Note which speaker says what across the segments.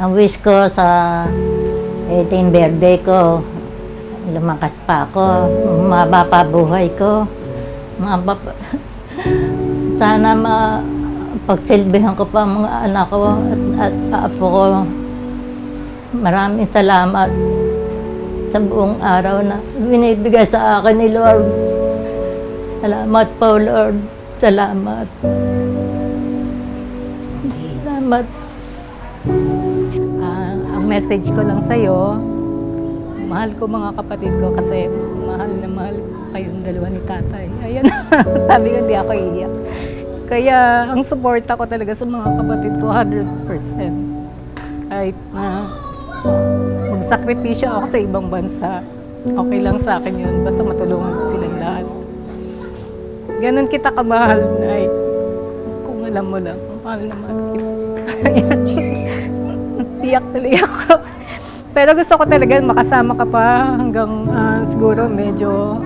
Speaker 1: Ang wish ko sa 18th birthday ko, lumakas pa ako, mababa pa buhay ko, sana pagsilbihan ko pa ang mga anak ko at apo ko. Maraming salamat sa buong araw na binibigay sa akin ni Lord. Salamat po, Lord. Salamat. Salamat.
Speaker 2: Ang message ko lang sa'yo, mahal ko mga kapatid ko kasi mahal na mahal ko kayong dalawa ni tatay. Ayan, sabi ko, di ako iiyak. Kaya ang suporta ko talaga sa mga kapatid ko, 100%. Kahit na magsakripisyo ako sa ibang bansa, okay lang sa akin yun, basta matulungan ko silang lahat. Ganon kita kamahal, Nay. Kung alam mo lang, mahal na mahal kita. Tiyak tuloy ako. Pero gusto ko talaga makasama ka pa hanggang siguro medyo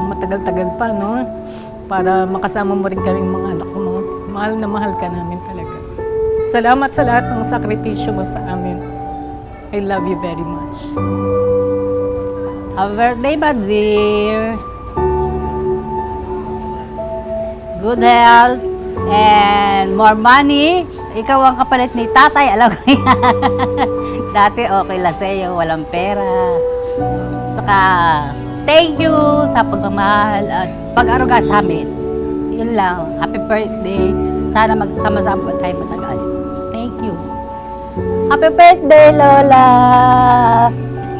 Speaker 2: matagal-tagal pa, no? Para makasama mo rin kaming mga anak ko. Mahal na mahal ka namin talaga. Salamat sa lahat ng sakripisyo mo sa amin. I love you very much.
Speaker 3: Happy birthday, my dear. Good health and more money. Ikaw ang kapalit ni tatay, alam ko yan. Dati okay lang sa'yo, walang pera. Saka, thank you sa pagmamahal at pag-aruga sa amin. Yun lang, happy birthday. Sana magsama-sama tayo matagal. Thank you. Happy birthday, Lola!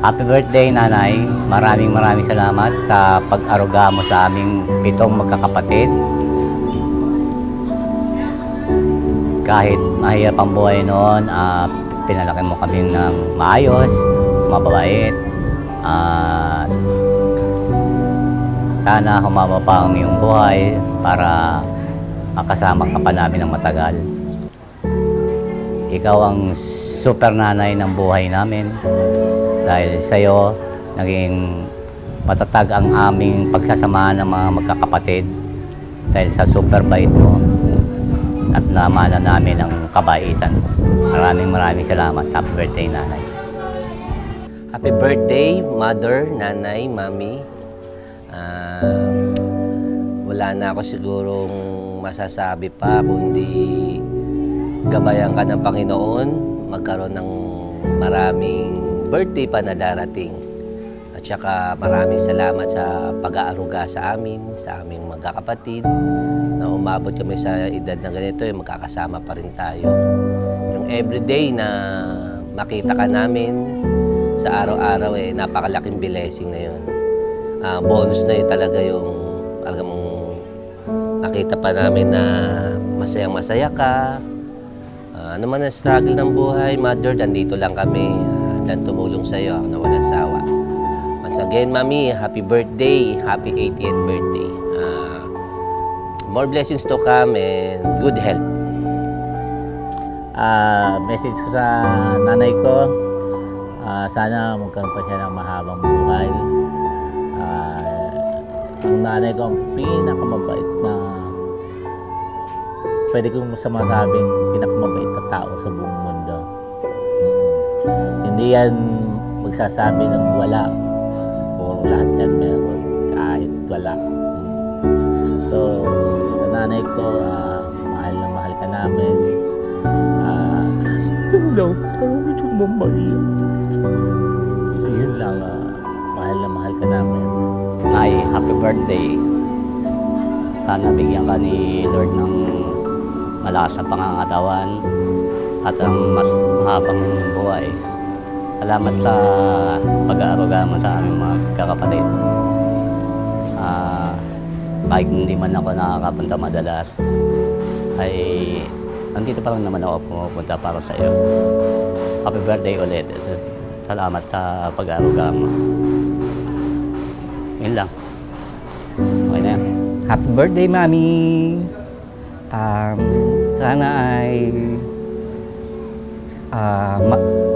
Speaker 4: Happy birthday, Nanay. Maraming salamat sa pag-aruga mo sa aming 7 magkakapatid. Kahit mahirap ang buhay noon, pinalaki mo kami ng maayos, mababait. Sana humaba pa ang iyong buhay para makasama ka pa namin ng matagal. Ikaw ang super nanay ng buhay namin. Dahil sa'yo, naging matatag ang aming pagsasamahan ng mga magkakapatid. Dahil sa super bait mo at namana namin ang kabaitan. Maraming salamat. Happy birthday, Nanay.
Speaker 5: Happy birthday, Mother, Nanay, Mami. Wala na ako sigurong masasabi pa kundi gabayan ka ng Panginoon, magkaroon ng maraming birthday pa na darating. At saka maraming salamat sa pag-aaruga sa amin, sa aming magkakapatid, na umabot kami sa edad na ganito, magkakasama pa rin tayo. Yung everyday na makita ka namin sa araw-araw, napakalaking blessing na yun. Bonus na yun talaga yung alam mong nakita pa namin na masayang-masaya ka. Ano man ang struggle ng buhay, Mother, nandito lang kami. Dan tumulong sa iyo na walang sawa. Once again, Mami, happy birthday, happy 80th birthday. More blessings to come and good health.
Speaker 4: Message ko sa nanay ko, sana magkaroon pa siya ng mahabang buhay. Ang nanay ko ang pinakamabait na pwede kong masabing pinakamabait na tao sa buong mundo. Hindi yan magsasabi ng wala. Puro lahat yan meron, kahit wala. So, sa nanay ko, mahal na mahal ka namin. Hello, parang ito mamaya. Yun lang, mahal na mahal ka namin. Ay, happy birthday. Sana bigyan ka ni Lord ng malakas na pangangatawan at ang mas mahabang buhay. Salamat sa pag-aaruga mo sa aming mga kakapatid. Kahit hindi man ako nakakapunta madalas, ay nandito pa rin naman ako pumupunta para sa iyo. Happy birthday ulit. Salamat sa pag-aaruga mo. Yun lang. Okay na yan.
Speaker 6: Happy birthday, Mami! Sana ay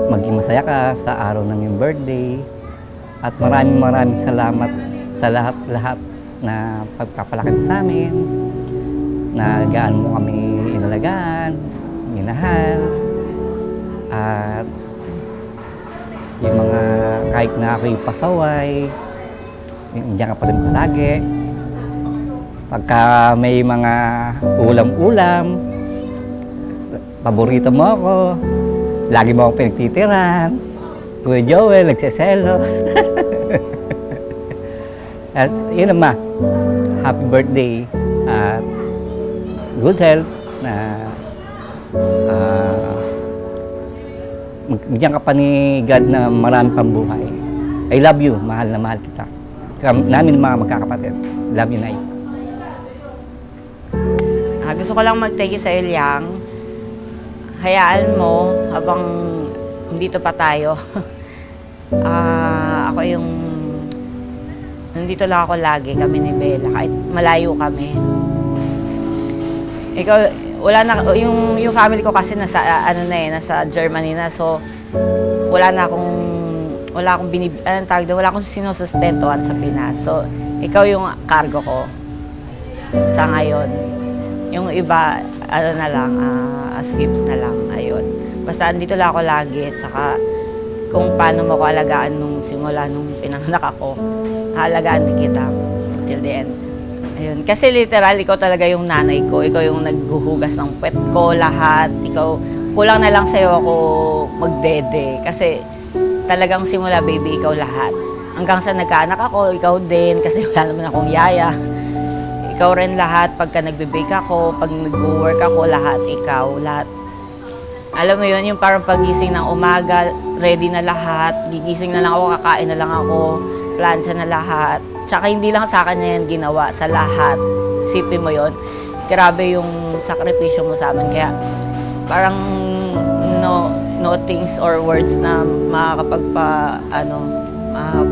Speaker 6: maging masaya ka sa araw ng iyong birthday at maraming salamat sa lahat na pagpapalaki mo sa amin, na gaan mo kami inalagaan, minahal, At yung mga kahit na ako'y pasaway, diyan ka pa rin palagi. Pagka may mga ulam-ulam, paborito mo ako, lagi mo akong pinagtitiran. Kuya Joel, nagseselos. At yun naman, happy birthday at good health na bigyan ka pa ni God na marami pang buhay. I love you, mahal na mahal kita. Namin mga magkakapatid. Love you, Nay.
Speaker 7: Gusto ko lang mag-thank you sa iyo, Liang. Hayaan mo habang nandito pa tayo. Ako yung nandito lang ako lagi, kami ni Bella, kahit malayo kami. Ikaw, wala na, yung family ko kasi nasa, nasa Germany na, so wala akong wala akong sinusustentuhan sa Pinas. So, ikaw yung cargo ko sa ngayon. Yung iba, na lang, as gifts na lang, ayun. Basta andito lang ako lagi, at saka kung paano mo ko alagaan simula nung pinanganak ako, haalagaan din kita till the end. Ayun. Kasi literal, ikaw talaga yung nanay ko. Ikaw yung naghuhugas ng puwet ko, lahat. Ikaw, kulang na lang sa'yo ako magdede. Kasi talagang simula, baby, ikaw lahat. Hanggang sa nagkaanak ako, ikaw din. Kasi wala naman akong yaya. Ikaw rin lahat. Pagka nagbe-bake ako, pag nag-work ako, lahat. Ikaw, lahat. Alam mo yun, yung parang pagising ng umaga, ready na lahat. Gigising na lang ako, kakain na lang ako. Plancha na lahat. Tsaka hindi lang sa akin na yan ginawa, sa lahat. Isipin mo yon. Grabe yung sakripisyo mo sa amin. Kaya parang no things or words na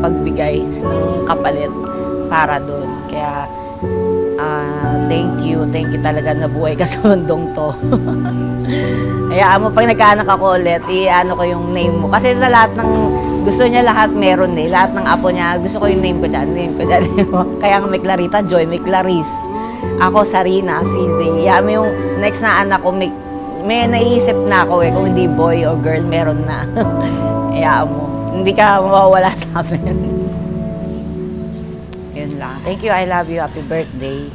Speaker 7: pagbigay ng kapalit para doon. Kaya thank you talaga na buhay ka sa mundong to. Hayaan mo, pag nagkaanak ako ulit, ko yung name mo. Kasi sa lahat ng gusto niya, lahat meron eh. Lahat ng apo niya, gusto ko yung name ko dyan. Kaya nga may Clarita, Joy, may Clarice. Ako, Sarina, si Zay. Hayaan mo yung next na anak ko, may naiisip na ako eh. Kung hindi boy o girl, meron na. Hayaan mo. Hindi ka mawawala sa amin. Yun lang. Thank you, I love you. Happy birthday.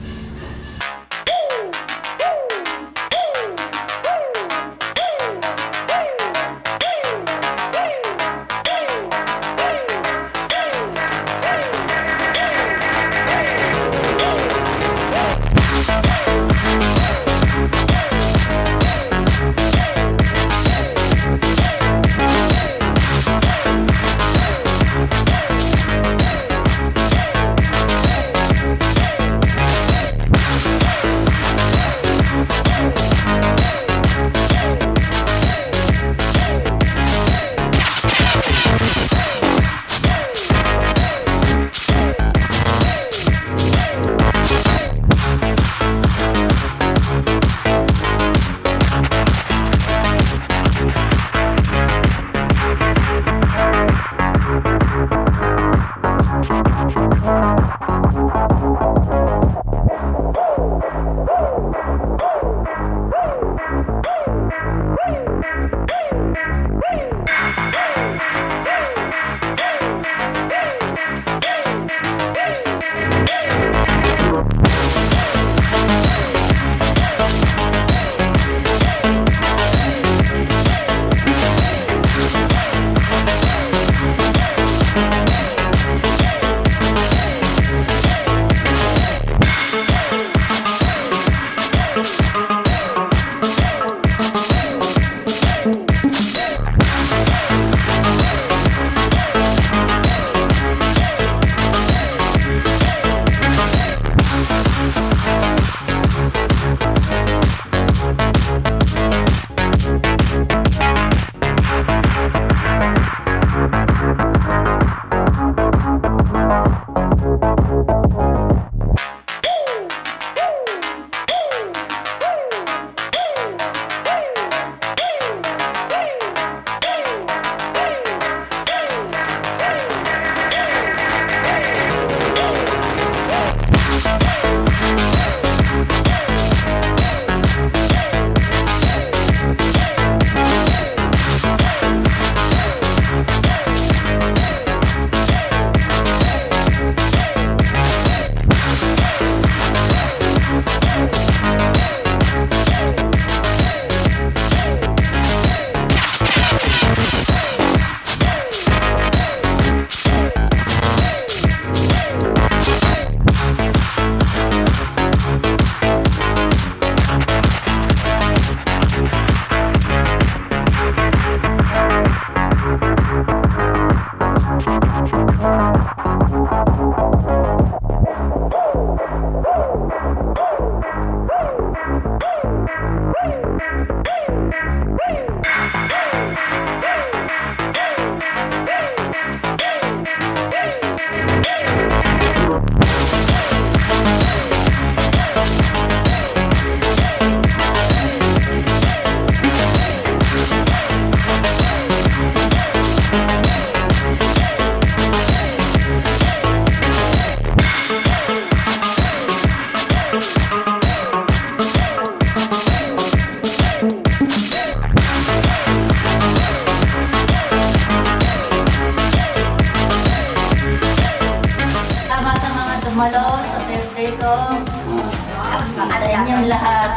Speaker 1: inyong lahat.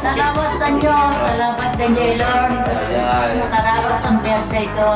Speaker 1: Salamat sa inyo. Salamat din kay Lord. Salamat sa birthday ko.